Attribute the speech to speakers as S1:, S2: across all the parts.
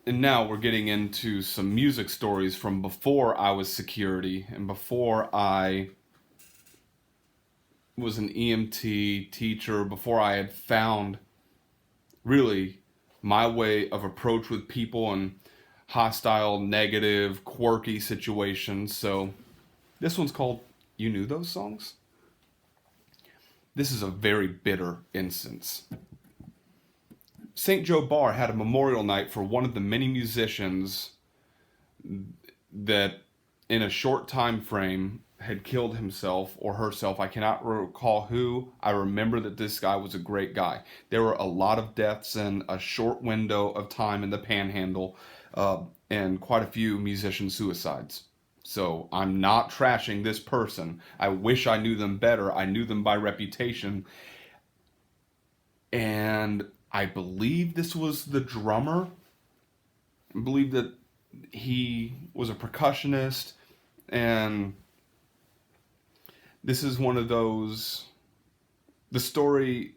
S1: And now we're getting into some music stories from before I was security and before I was an EMT teacher, before I had found really my way of approach with people in hostile, negative, quirky situations. So this one's called You Knew Those Songs? This is a very bitter instance. St. Joe Bar had a memorial night for one of the many musicians that in a short time frame had killed himself or herself. I cannot recall who. I remember that this guy was a great guy. There were a lot of deaths in a short window of time in the Panhandle, and quite a few musician suicides. So I'm not trashing this person. I wish I knew them better. I knew them by reputation. And I believe this was the drummer. I believe that he was a percussionist, and this is one of those, the story,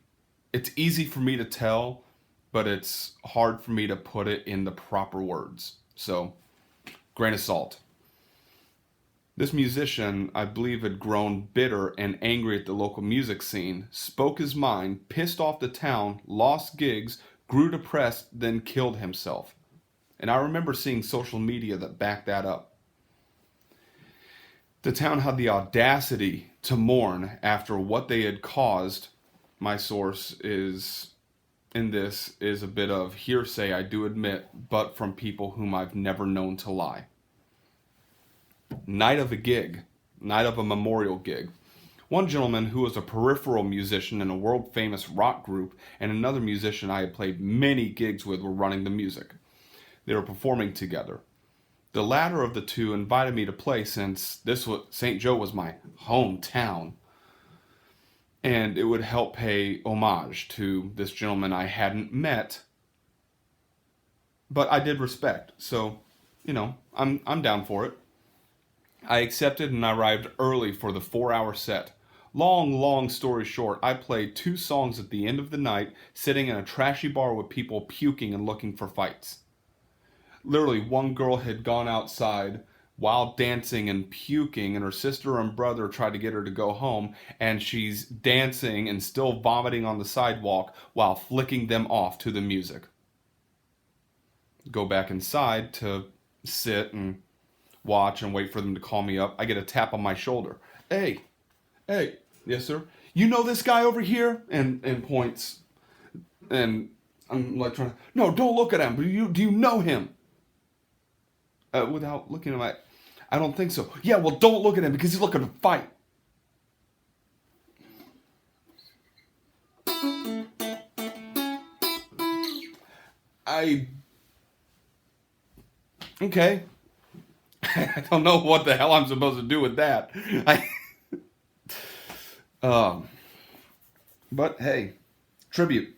S1: it's easy for me to tell, but it's hard for me to put it in the proper words. So, grain of salt. This musician, I believe, had grown bitter and angry at the local music scene, spoke his mind, pissed off the town, lost gigs, grew depressed, then killed himself. And I remember seeing social media that backed that up. The town had the audacity to mourn after what they had caused. My source is in this is a bit of hearsay, I do admit, but from people whom I've never known to lie. Night of a memorial gig. One gentleman who was a peripheral musician in a world famous rock group and another musician I had played many gigs with were running the music. They were performing together. The latter of the two invited me to play since this was St. Joe was my hometown, and it would help pay homage to this gentleman I hadn't met, but I did respect. So, I'm down for it. I accepted and I arrived early for the 4-hour set. Long story short, I played 2 songs at the end of the night, sitting in a trashy bar with people puking and looking for fights. Literally, one girl had gone outside while dancing and puking, and her sister and brother tried to get her to go home, and she's dancing and still vomiting on the sidewalk while flicking them off to the music. Go back inside to sit and watch and wait for them to call me up. I get a tap on my shoulder. Hey, yes sir. You know this guy over here? And points. And I'm like trying to, no, don't look at him. Do you know him? Without looking at my, I don't think so. Yeah, well, don't look at him because he's looking to fight. Okay. I don't know what the hell I'm supposed to do with that. But hey, tribute.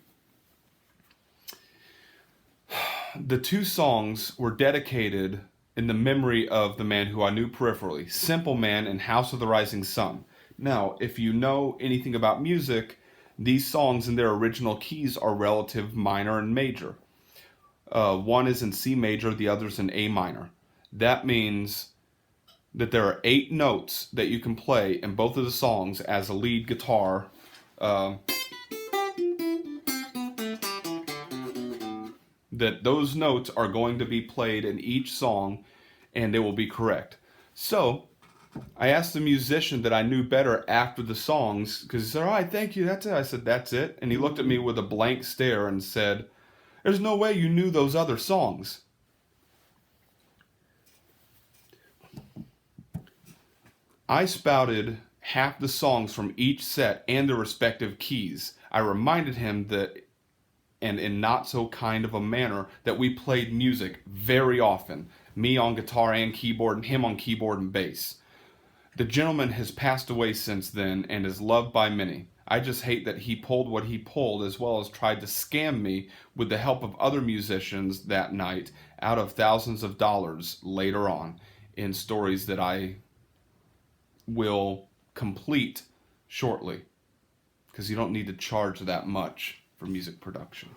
S1: The 2 songs were dedicated in the memory of the man who I knew peripherally, Simple Man and House of the Rising Sun. Now, if you know anything about music, these songs in their original keys are relative minor and major. One is in C major, the other's in A minor. That means that there are 8 notes that you can play in both of the songs as a lead guitar. That those notes are going to be played in each song, and they will be correct. So, I asked the musician that I knew better after the songs, because he said, all right, thank you, that's it. I said, that's it. And he looked at me with a blank stare and said, there's no way you knew those other songs. I spouted half the songs from each set and their respective keys. I reminded him that, and in not so kind of a manner, that we played music very often. Me on guitar and keyboard, and him on keyboard and bass. The gentleman has passed away since then and is loved by many. I just hate that he pulled what he pulled, as well as tried to scam me with the help of other musicians that night out of thousands of dollars later on in stories that I will complete shortly, because you don't need to charge that much for music production.